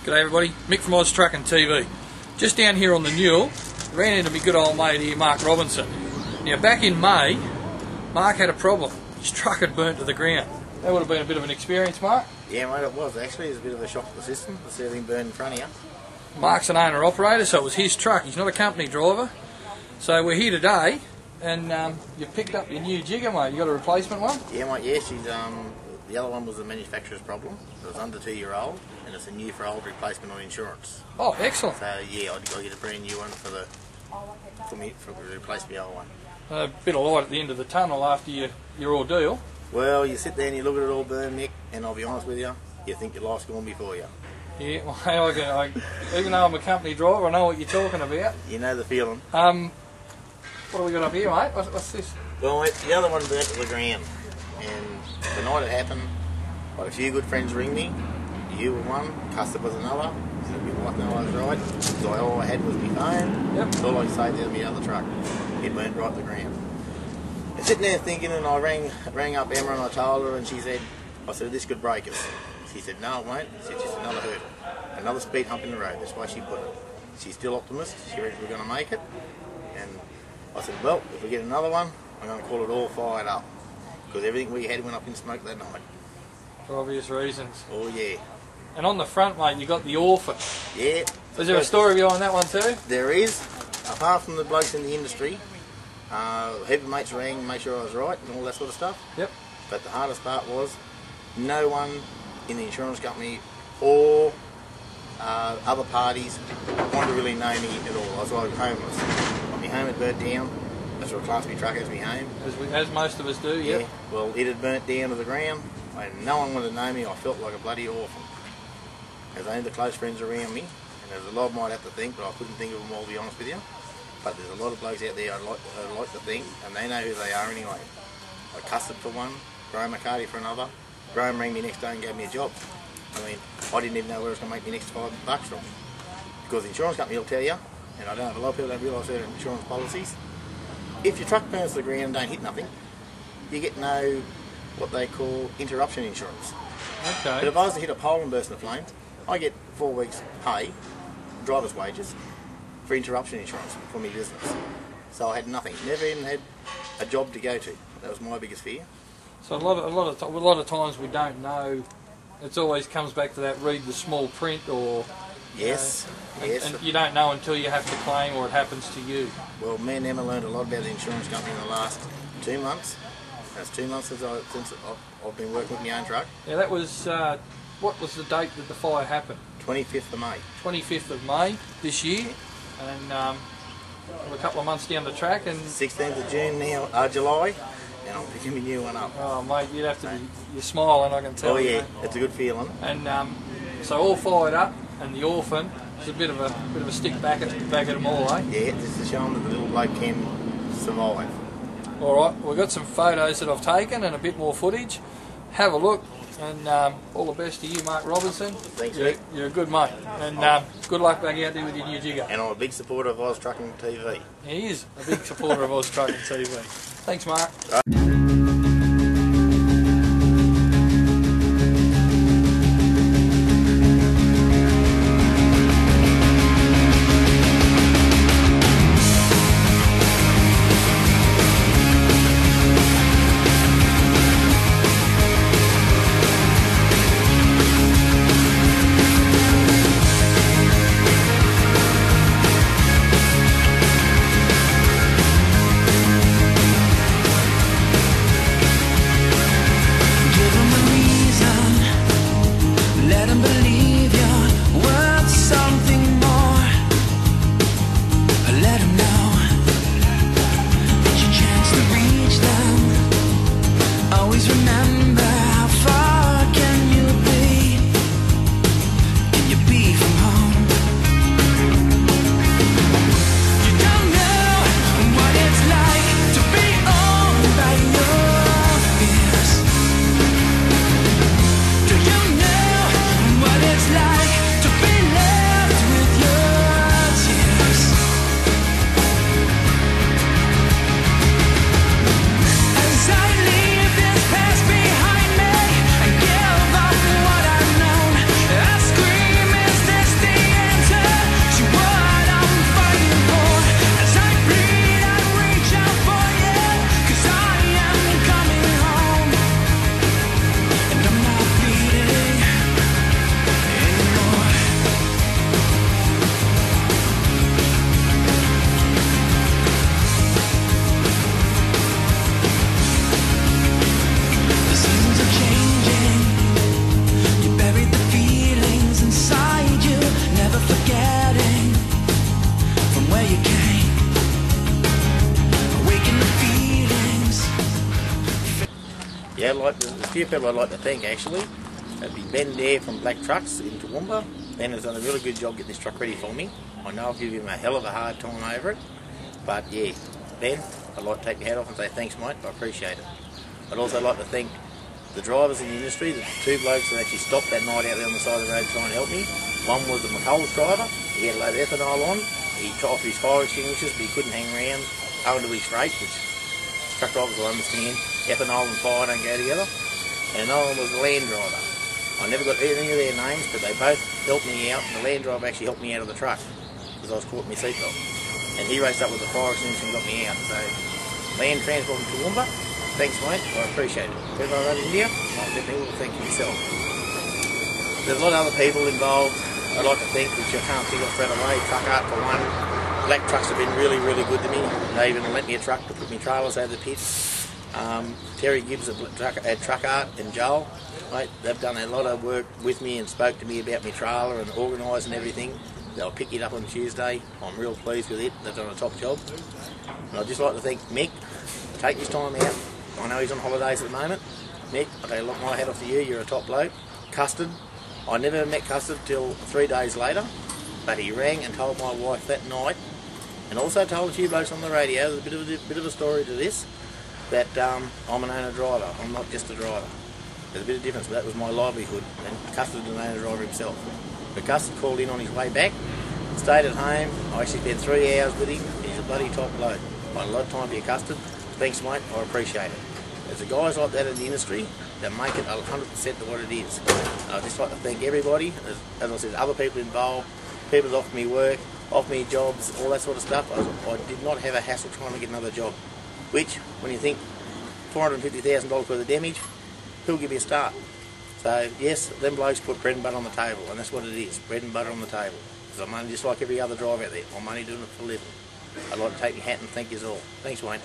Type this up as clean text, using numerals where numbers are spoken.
G'day everybody, Mick from oztruckintv. Just down here on the Newell, ran into my good old mate here, Mark Robinson. Now back in May, Mark had a problem. His truck had burnt to the ground. That would have been a bit of an experience, Mark. Yeah mate, it was actually. It was a bit of a shock to the system to see everything burn in front of you. Mark's an owner-operator, so it was his truck. He's not a company driver. So we're here today, and you picked up your new jigger, mate. You got a replacement one? Yeah mate, yeah, she's the other one was a manufacturer's problem. It was under 2 year old, and it's a new for old replacement on insurance. Oh, excellent. So yeah, I'll get a brand new one for to replace my old one. A bit of light at the end of the tunnel after your ordeal. Well, you sit there and you look at it all burn, Mick, and I'll be honest with you, you think your life's gone before you. Yeah, well, even though I'm a company driver, I know what you're talking about. You know the feeling. What have we got up here, mate? What's this? Well, mate, the other one burnt to the ground, and the night it happened, I had a few good friends ring me. You were one, Custer was another. So my wife know I was right. So all I had was my phone. Yep. That's all I saved out of my other truck. It burnt right to the ground. And sitting there thinking, and I rang up Emma and I told her, and she said, I said, this could break us. She said, no, it won't. She said, just another hurdle. Another speed hump in the road. That's why she put it. She's still optimistic. She reckons we're going to make it. And I said, well, if we get another one, I'm going to call it all fired up. Because everything we had went up in smoke that night. For obvious reasons. Oh, yeah. And on the front, mate, you got the orphan. Yeah. Is there a story behind that one too? There is. Apart from the blokes in the industry, a heap of mates rang, made sure I was right and all that sort of stuff. Yep. But the hardest part was no one in the insurance company or other parties wanted to really know me at all. I was like homeless. My home had burnt down. That's what class my truck as my home. As most of us do, yeah. Well, it had burnt down to the ground, and no one wanted to know me. I felt like a bloody orphan. There's only the close friends around me, and there's a lot might have to think, but I couldn't think of them all, to be honest with you. But there's a lot of blokes out there I'd like to think, and they know who they are anyway. I Custard for one, Graham McCarty for another. Graham rang me next day and gave me a job. I mean, I didn't even know where I was going to make my next $5 from. Because the insurance company will tell you, and I don't know, a lot of people don't realise their insurance policies. If your truck burns to the ground and don't hit nothing, you get no, what they call, interruption insurance. Okay. But if I was to hit a pole and burst into flames, I get 4 weeks pay, driver's wages, for interruption insurance for my business. So I had nothing, never even had a job to go to. That was my biggest fear. So a lot of times we don't know. It always comes back to that read the small print, or yes, yes. And you don't know until you have to claim or it happens to you. Well, me and Emma learned a lot about the insurance company in the last 2 months. That's 2 months since I've been working with my own truck. Yeah, that was what was the date that the fire happened? 25th of May. 25th of May this year, and we're a couple of months down the track, and 16th of June now, July, and I'm picking my new one up. Oh mate, you'd have to be, you're smiling, I can tell. Oh yeah, mate. It's a good feeling. And so all fired up, and the orphan is a bit of a stick back at them all, eh? Yeah, just to show them that the little bloke can survive. All right, we've got some photos that I've taken and a bit more footage. Have a look, and all the best to you, Mark Robinson. Thanks, Rick. You're a good mate, and good luck back out there with your new jigger. And I'm a big supporter of oztruckintv. He is a big supporter of oztruckintv. Thanks, Mark. Yeah, there's a few people I'd like to thank actually. That'd be Ben there from Black Trucks in Toowoomba. Ben has done a really good job getting this truck ready for me. I know I've given him a hell of a hard time over it, but yeah, Ben, I'd like to take your hat off and say thanks, mate. I appreciate it. I'd also like to thank the drivers in the industry, the two blokes that actually stopped that night out there on the side of the road trying to help me. One was the McColl's driver. He had a load of ethanol on. He cut off his fire extinguishers, but he couldn't hang around owing to his freight, which truck drivers will understand. Ethanol and fire don't go together. And another one was the land driver. I never got any of their names, but they both helped me out. The land driver actually helped me out of the truck because I was caught in my seatbelt. And he raced up with the fire extinguisher and got me out. So, Land Transport in Toowoomba, thanks mate, I appreciate it. If everyone over India, I'll definitely will thank you yourself. There's a lot of other people involved I'd like to thank, which I can't think of straight away. Truck Art for one. Black Trucks have been really, really good to me. They even lent me a truck to put my trailers over the pit. Terry Gibbs at Truck Art and Joel, mate, they've done a lot of work with me and spoke to me about my trailer and organising everything. They'll pick it up on Tuesday. I'm real pleased with it. They've done a top job. And I'd just like to thank Mick. Take his time out. I know he's on holidays at the moment. Mick, I take my hat off to you. You're a top bloke. Custard. I never met Custard till 3 days later, but he rang and told my wife that night, and also told a few blokes on the radio. There's a bit of a story to this, that I'm an owner-driver. I'm not just a driver. There's a bit of difference, but that was my livelihood, and Custard's an owner-driver himself. But Custard called in on his way back, stayed at home. I actually spent 3 hours with him. He's a bloody top bloke. I had a lot of time for your Custard. Thanks, mate. I appreciate it. There's the guys like that in the industry that make it 100% to what it is. I'd just like to thank everybody. As I said, other people involved, people that offered me work, offered me jobs, all that sort of stuff. I did not have a hassle trying to get another job. Which, when you think $450,000 worth of damage, who'll give you a start? So yes, them blokes put bread and butter on the table, and that's what it is, bread and butter on the table. Because I'm only just like every other driver out there. I'm only doing it for a living. I'd like to take your hat and thank you all. Thanks, Wayne.